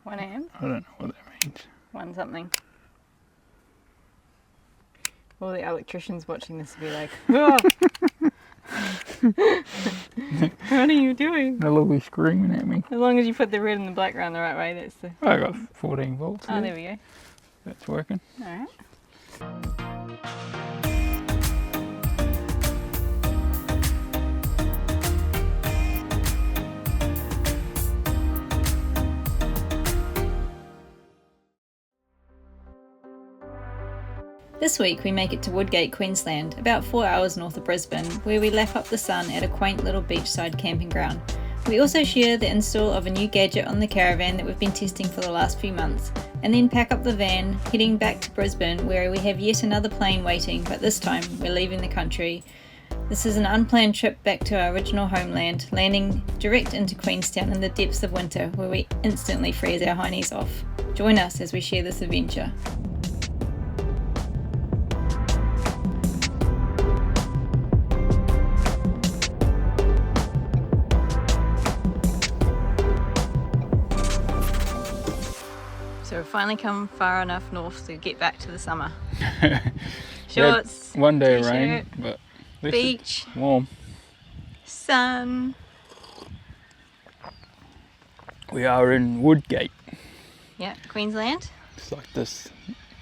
1 a.m? I don't know what that means. 1 something. All the electricians watching this will be like, oh! What are you doing? They'll all be screaming at me. As long as you put the red and the black around the right way, that's the... I got 14 volts Oh, here. there we go. That's working. Alright. This week we make it to Woodgate, Queensland, about 4 hours north of Brisbane, where we lap up the sun at a quaint little beachside camping ground. We also share the install of a new gadget on the caravan that we've been testing for the last few months, and then pack up the van, heading back to Brisbane where we have yet another plane waiting, but this time we're leaving the country. This is an unplanned trip back to our original homeland, landing direct into Queenstown in the depths of winter, where we instantly freeze our heinies off. Join us as we share this adventure. So we've finally come far enough north to get back to the summer. Shorts, one day of t-shirt, rain, but at least beach, it's warm. sun. We are in Woodgate. Yeah, Queensland. It's like this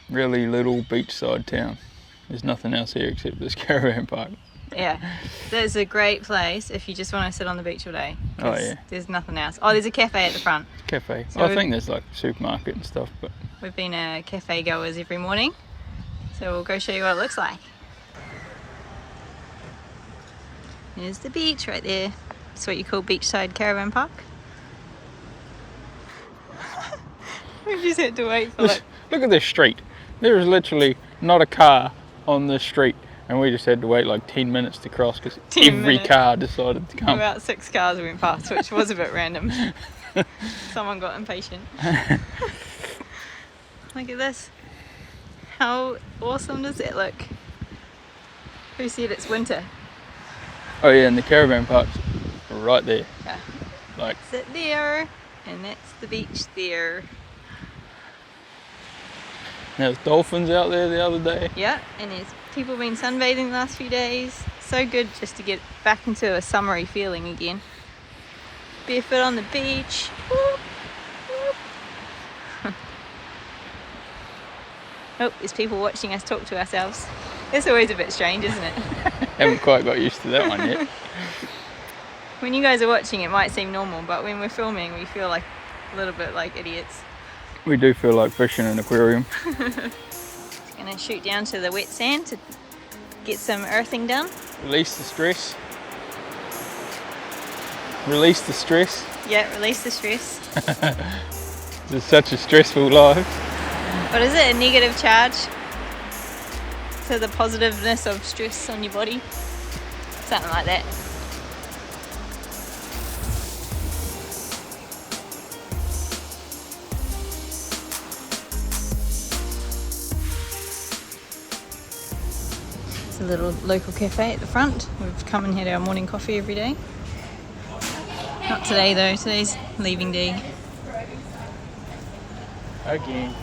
really little beachside town. There's nothing else here except this caravan park. Yeah, there's a great place if you just want to sit on the beach all day. Oh yeah. There's nothing else. Oh, there's a cafe at the front. Cafe. So I think there's like a supermarket and stuff, but We've been cafe goers every morning, so we'll go show you what it looks like. There's the beach right there. It's what you call beachside caravan park. We just had to wait for like... Look at this street. There is literally not a car on this street, and we just had to wait like 10 minutes to cross because 10 every minutes. car decided to come. About 6 cars went past, which was a bit random. Someone got impatient. Look at this. How awesome does that look? Who said it's winter? Oh yeah, and the caravan park's right there. Yeah. Like, Sit there, and that's the beach there. there was dolphins out there the other day. Yeah, and there's people been sunbathing the last few days. So good just to get back into a summery feeling again. Barefoot on the beach. Whoop, whoop. Oh, there's people watching us talk to ourselves. It's always a bit strange, isn't it? Haven't quite got used to that one yet. When you guys are watching, it might seem normal, but when we're filming, we feel like a little bit like idiots. We do feel like fish in an aquarium. Just gonna shoot down to the wet sand to get some earthing done. Release the stress. Release the stress. Yeah, release the stress. It's such a stressful life. What is it? A negative charge to the positiveness of stress on your body? Something like that. It's a little local cafe at the front. We've come and had our morning coffee every day. Not today though, today's leaving day. Again.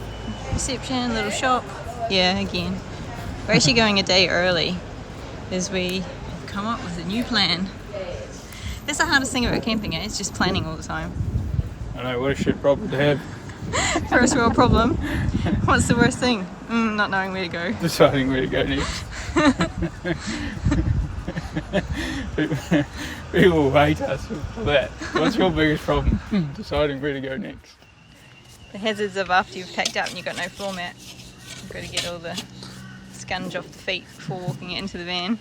Reception, little shop. Yeah, again. We're actually going a day early as we have come up with a new plan. That's the hardest thing about camping, eh? It's just planning all the time. I know, what a shit problem to have. First world problem. What's the worst thing? Not knowing where to go. Deciding where to go next. People hate us for that. What's your biggest problem? Deciding where to go next. The hazards of after you've packed up and you've got no floor mat. You've got to get all the scunge off the feet before walking it into the van.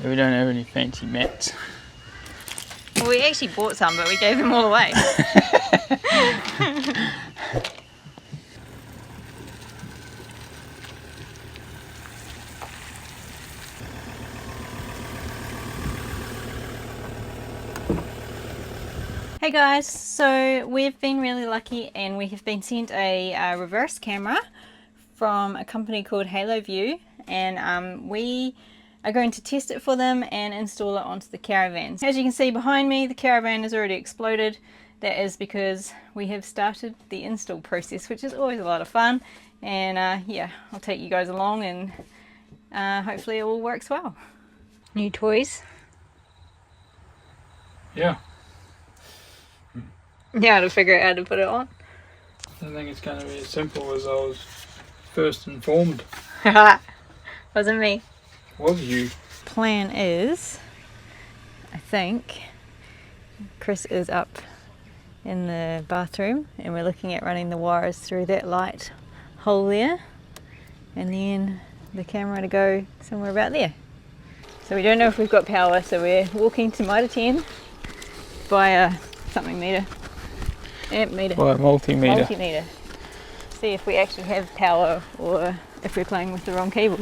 Yeah, we don't have any fancy mats. Well, we actually bought some, but we gave them all away. Hey guys, so we've been really lucky and we have been sent a reverse camera from a company called Haloview, and we are going to test it for them and install it onto the caravan. As you can see behind me, the caravan has already exploded. that is because we have started the install process, which is always a lot of fun. And yeah, I'll take you guys along, and hopefully it all works well. New toys. Yeah. Yeah, to figure out how to put it on. I think it's going to be as simple as I was first informed. Wasn't me. Was you? Plan is, I think, Chris is up in the bathroom and we're looking at running the wires through that light hole there, and then the camera to go somewhere about there. So we don't know if we've got power, so we're walking to Mitre 10 by a something meter. Amp meter. By a multimeter. Multimeter. See if we actually have power or if we're playing with the wrong cable.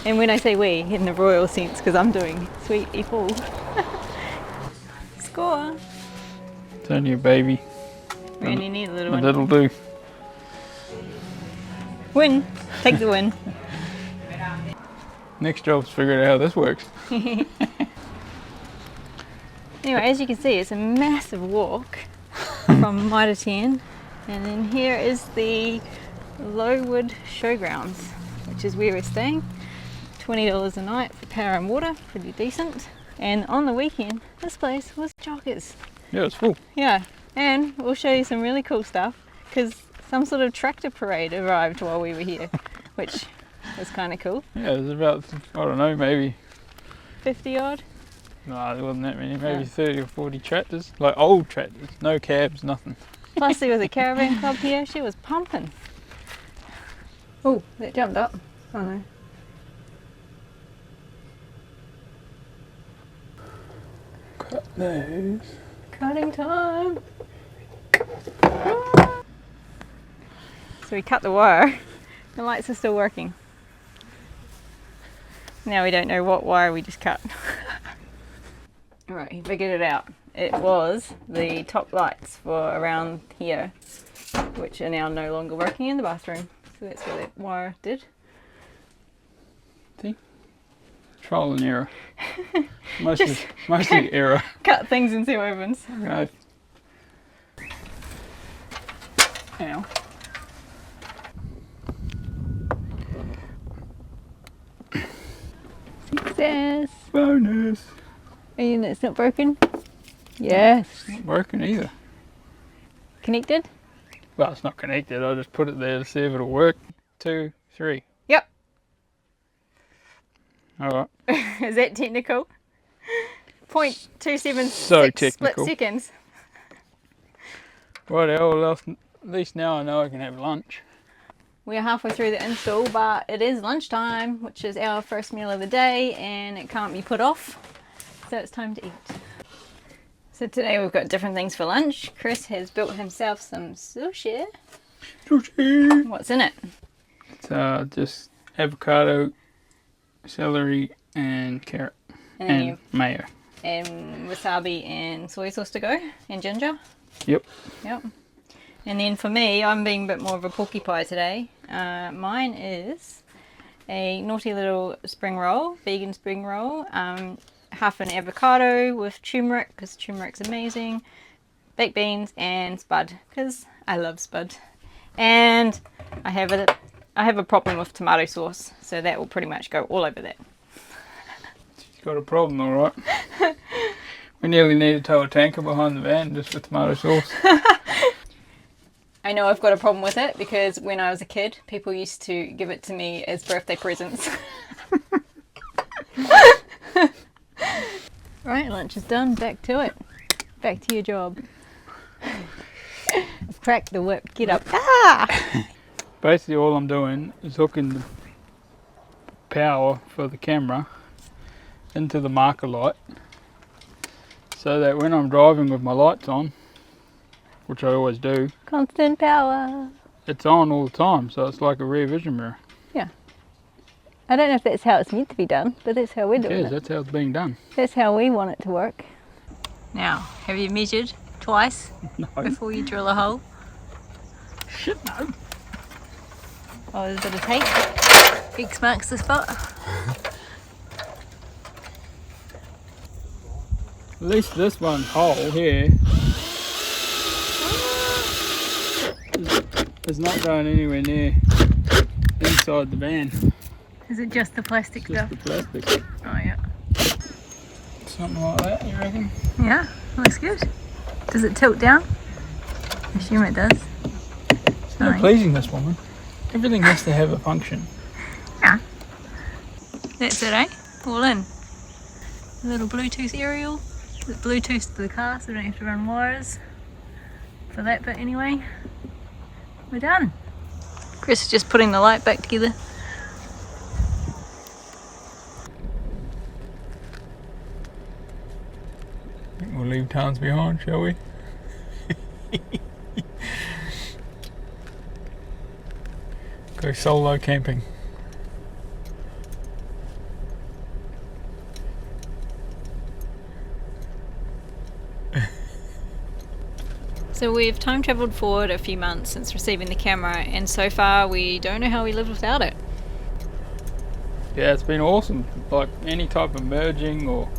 And when I say we, in the royal sense, because I'm doing sweet E4. Score! It's only a baby. We only need a little one. That'll do. Win! Take the win. Next job's figure out how this works. Anyway, as you can see, it's a massive walk from Mitre 10, and then here is the Lowood Showgrounds, which is where we're staying. $20 a night for power and water, pretty decent. And on the weekend, this place was joggers. Yeah, it's full. Yeah, and we'll show you some really cool stuff, because some sort of tractor parade arrived while we were here, which was kind of cool. Yeah, there's about, I don't know, maybe 50 odd. No, there wasn't that many. Maybe 30 or 40 tractors. Like old tractors. No cabs, nothing. Plus there was a caravan club here. She was pumping. Oh, that jumped up. Oh no. Cut those. Cutting time. So we cut the wire. The lights are still working. Now we don't know what wire we just cut. Alright, he figured it out. It was the top lights for around here, which are now no longer working in the bathroom. So that's what that wire did. See? Trial and error. Mostly error. Cut things and see what happens. Right. Ow. Success! Bonus! And it's not broken? Yes. It's not broken either. Connected? Well, it's not connected. I just put it there to see if it'll work. 2, 3. Yep. Alright. Is that technical? 0.276 So technical. split seconds. Right, well, at least now I know I can have lunch. We're halfway through the install, but it is lunchtime, which is our first meal of the day, and it can't be put off. So it's time to eat. So today we've got different things for lunch. Chris has built himself some sushi. Sushi! What's in it? It's just avocado, celery, and carrot. And mayo. And wasabi and soy sauce to go, and ginger. Yep. Yep. And then for me, I'm being a bit more of a porky pie today. Mine is a naughty little spring roll, vegan spring roll. Half an avocado with turmeric, because turmeric's amazing. Baked beans and spud, because I love spud. And I have a problem with tomato sauce, so that will pretty much go all over that. She's got a problem, alright. We nearly need to tow a tanker behind the van just for tomato sauce. I know I've got a problem with it because when I was a kid, people used to give it to me as birthday presents. Right, lunch is done. Back to it. Back to your job. I've cracked the whip. Get up. Ah! Basically all I'm doing is hooking the power for the camera into the marker light so that when I'm driving with my lights on, which I always do, Constant power. it's on all the time, so it's like a rear vision mirror. Yeah. I don't know if that's how it's meant to be done, but that's how we're doing Yes, it. that's how it's being done. That's how we want it to work. Now, have you measured twice No. before you drill a hole? Shit, no. Oh, there's a bit of tape. X marks the spot. At least this one hole here is not going anywhere near inside the van. Is it just the plastic stuff? Just the plastic. Oh yeah. Something like that, you reckon? Yeah, looks good. Does it tilt down? I assume it does. It's not pleasing, this woman. Everything has to have a function. Yeah. That's it, eh? All in. A little Bluetooth aerial. It's Bluetooth to the car, so we don't have to run wires for that bit anyway. We're done. Chris is just putting the light back together. I think we'll leave towns behind, shall we? Go solo camping. So we've time travelled forward a few months since receiving the camera, and so far we don't know how we lived without it. Yeah, it's been awesome. Like any type of merging or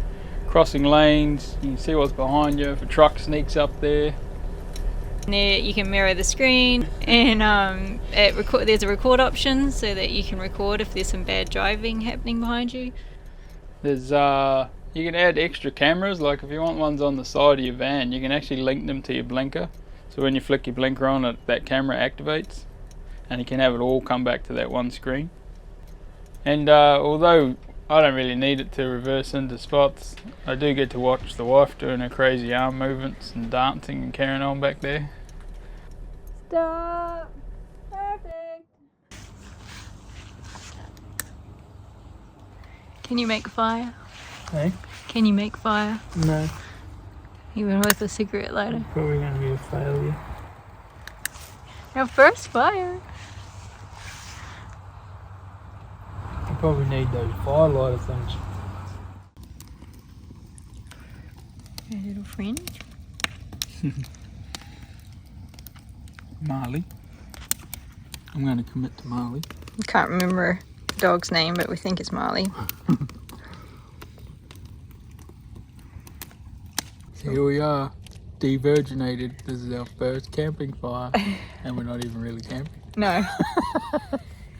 crossing lanes, you can see what's behind you if a truck sneaks up there. And there you can mirror the screen, and there's a record option so that you can record if there's some bad driving happening behind you. There's you can add extra cameras, like if you want ones on the side of your van, you can actually link them to your blinker. So when you flick your blinker on, that camera activates, and you can have it all come back to that one screen. And although I don't really need it to reverse into spots, I do get to watch the wife doing her crazy arm movements and dancing and carrying on back there. Stop! Perfect! Can you make fire? Hey? Can you make fire? No. Even with a cigarette lighter? Probably going to be a failure. Our first fire! I probably need those firelighter things. Your little friend. Marley. I'm going to commit to Marley. I can't remember the dog's name, but we think it's Marley. Here we are, de-virginated. This is our first camping fire, and we're not even really camping. No.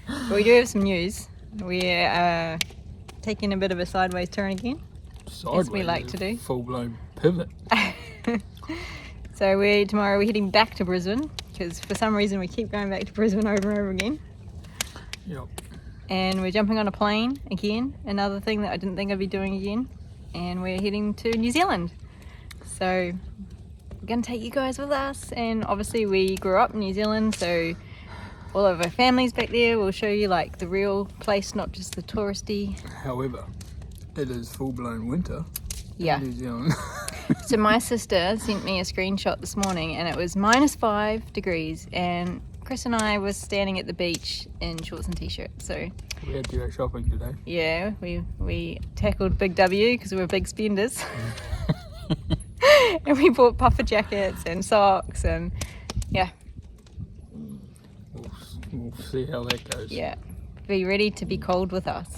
But we do have some news. We're taking a bit of a sideways turn again, as we like to do. Full-blown pivot. So tomorrow we're heading back to Brisbane, because for some reason we keep going back to Brisbane over and over again. Yep. And we're jumping on a plane again, another thing that I didn't think I'd be doing again. And we're heading to New Zealand. So we're going to take you guys with us, and obviously we grew up in New Zealand, so all of our family's back there. We'll show you like the real place, not just the touristy. However, it is full-blown winter Yeah. in New Zealand. So my sister sent me a screenshot this morning, and it was -5 degrees, and Chris and I were standing at the beach in shorts and t-shirts. So We had to go shopping today. yeah, we tackled Big W because we were big spenders. And we bought puffer jackets and socks, and yeah. We'll see how that goes. Yeah, be ready to be cold with us.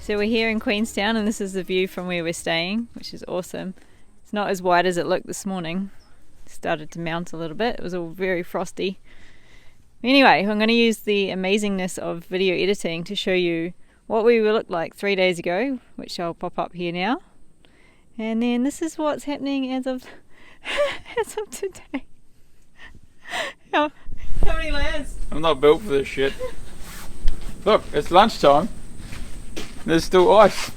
So we're here in Queenstown, and this is the view from where we're staying, which is awesome. It's not as wide as it looked this morning. It started to mount a little bit. It was all very frosty. Anyway, I'm going to use the amazingness of video editing to show you what we looked like 3 days ago, which I'll pop up here now. And then this is what's happening as of as of today. How many layers? I'm not built for this shit. Look, it's lunchtime. There's still ice.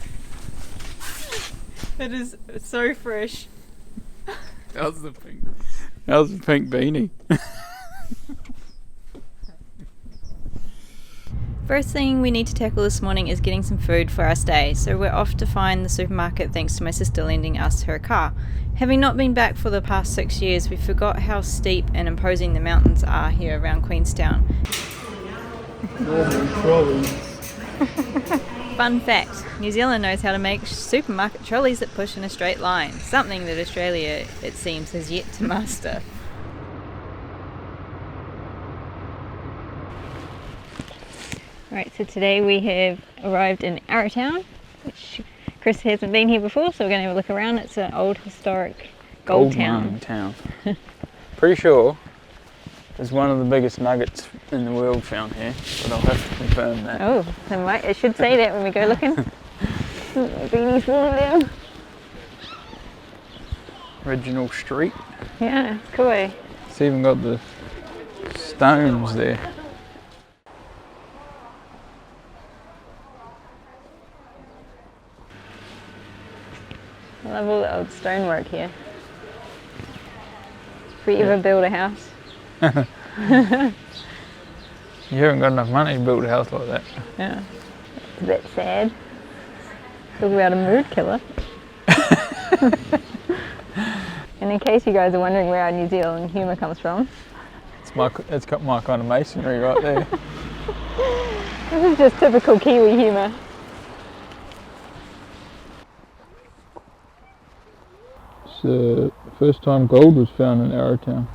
It is so fresh. How's the pink? How's the pink beanie? First thing we need to tackle this morning is getting some food for our stay, so we're off to find the supermarket thanks to my sister lending us her car. Having not been back for the past 6 years, we forgot how steep and imposing the mountains are here around Queenstown. Fun fact, New Zealand knows how to make supermarket trolleys that push in a straight line, something that Australia, it seems, has yet to master. Right, so today we have arrived in Arrowtown, which Chris hasn't been here before, so we're going to have a look around. It's an old historic gold town. Pretty sure there's one of the biggest nuggets in the world found here, but I'll have to confirm that. Oh, then wait, it should say that when we go looking. My beanie's falling down. Original street. Yeah, it's cool. It's even got the stones there. I love all the old stonework here. If we ever build a house. You haven't got enough money to build a house like that. Yeah. It's a bit sad. Talk about a mood killer. And in case you guys are wondering where our New Zealand humour comes from. It's got my kind of masonry right there. This is just typical Kiwi humour. It's the first time gold was found in Arrowtown.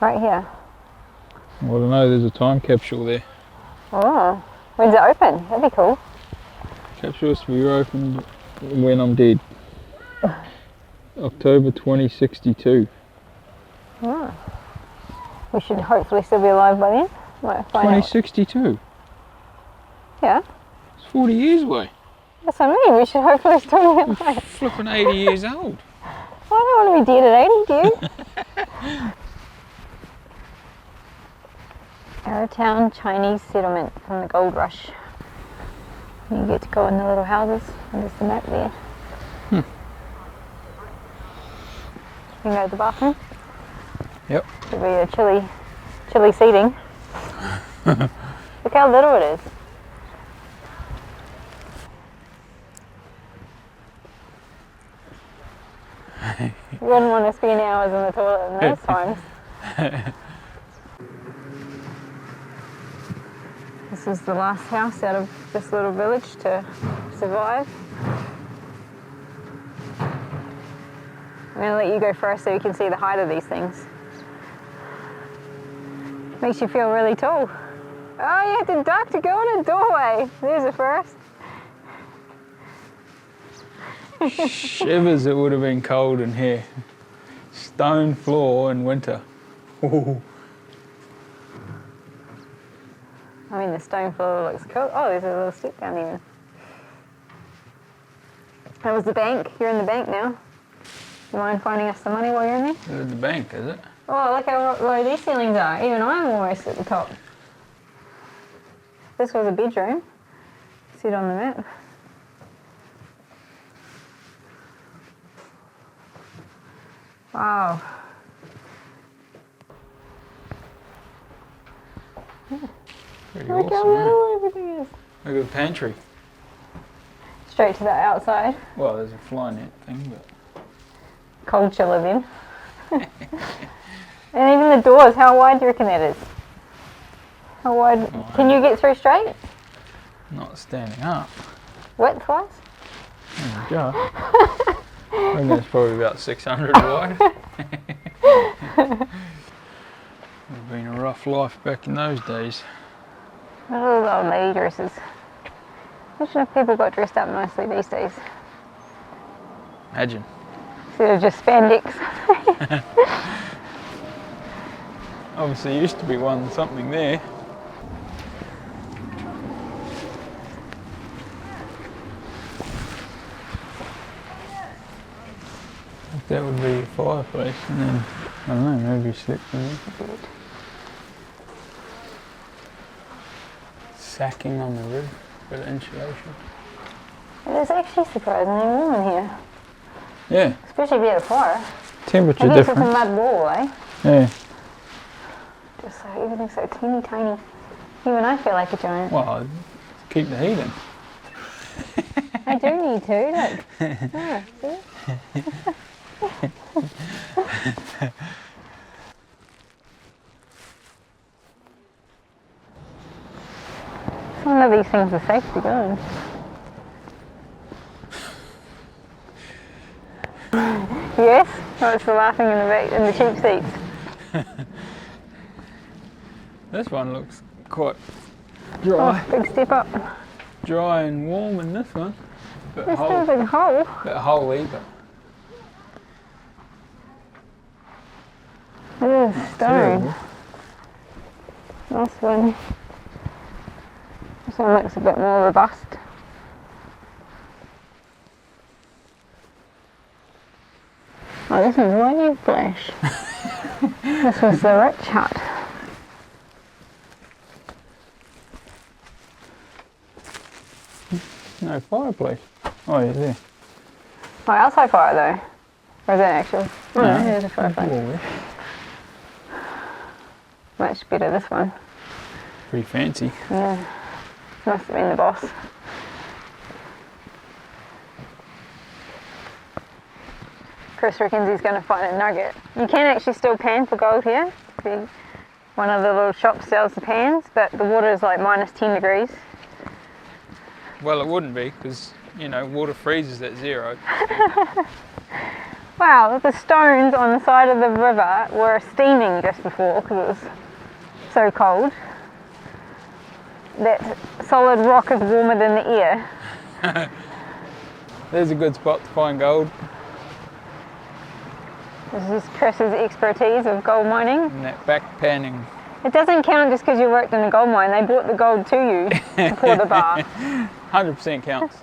Right here. Well, I don't know, there's a time capsule there. Oh, when's it open? That'd be cool. Capsule is to be opened when I'm dead. October 2062. Oh. We should hopefully still be alive by then. Might find 2062? out. Yeah. It's 40 years away. That's what I mean, we should hopefully still be alive. Flipping 80 years old. I don't want to be dead at 80, do you? Arrowtown Chinese settlement from the gold rush. You get to go in the little houses, and there's the map there. You can go to the bathroom. Yep. Should be a chilly seating. Look how little it is. You wouldn't want to spend hours in the toilet in those times. This is the last house out of this little village to survive. I'm going to let you go first so you can see the height of these things. Makes you feel really tall. Oh, you have to duck to go in a doorway. There's a first. Shivers, it would have been cold in here. Stone floor in winter. Ooh. I mean, the stone floor looks cool. Oh, there's a little step down even. That was the bank. You're in the bank now. You mind finding us some money while you're in there? You're in the bank, is it? Oh, look how low these ceilings are. Even I'm almost at the top. This was a bedroom. See it on the map. Wow. Pretty Look how awesome, little everything is. Look at the pantry. Straight to the outside. Well, there's a fly net thing, but... Cold chiller then. And even the doors, how wide do you reckon that is? How wide? Oh, can you get through straight? Not standing up. Width-wise? There you go. I reckon it's probably about 600 wide. Would have been a rough life back in those days. What are those old lady dresses? Imagine if people got dressed up nicely these days. Imagine. Instead of just spandex. Obviously used to be something there. That would be a fireplace, and then, I don't know, maybe sleep in there. sacking on the roof for the insulation. It is actually surprisingly warm in here. Yeah. Especially if you had a fire. Temperature I guess it's a difference. mud wall, eh? Yeah. Just so everything's so teeny tiny. Even I feel like a giant. Well, keep the heat in. I do need to, look. Oh, see? Some of these things are safe to go. Yes? Oh, it's for laughing in the cheap seats. This one looks quite dry. Oh, big step up. Dry and warm in this one. Bit There's still a big hole. Bit holy, but Oh, stone. Nice one. This one looks a bit more robust. Oh, this one's way flesh. This was the rich hut. no fireplace. Oh, yeah, there. Oh, outside fire though. Or is that actual? Oh no, there's a fireplace. Doorway. Much better this one. Pretty fancy. Yeah. Must have been the boss. Chris reckons he's going to find a nugget. You can actually still pan for gold here. One of the little shops sells the pans, but the water is like -10 degrees. Well, it wouldn't be, because, you know, water freezes at 0. Wow, the stones on the side of the river were steaming just before because it was so cold. That solid rock is warmer than the air. There's a good spot to find gold. This is Chris's expertise of gold mining. And that back panning. It doesn't count just because you worked in a gold mine. They brought the gold to you to pour the bar. 100% counts.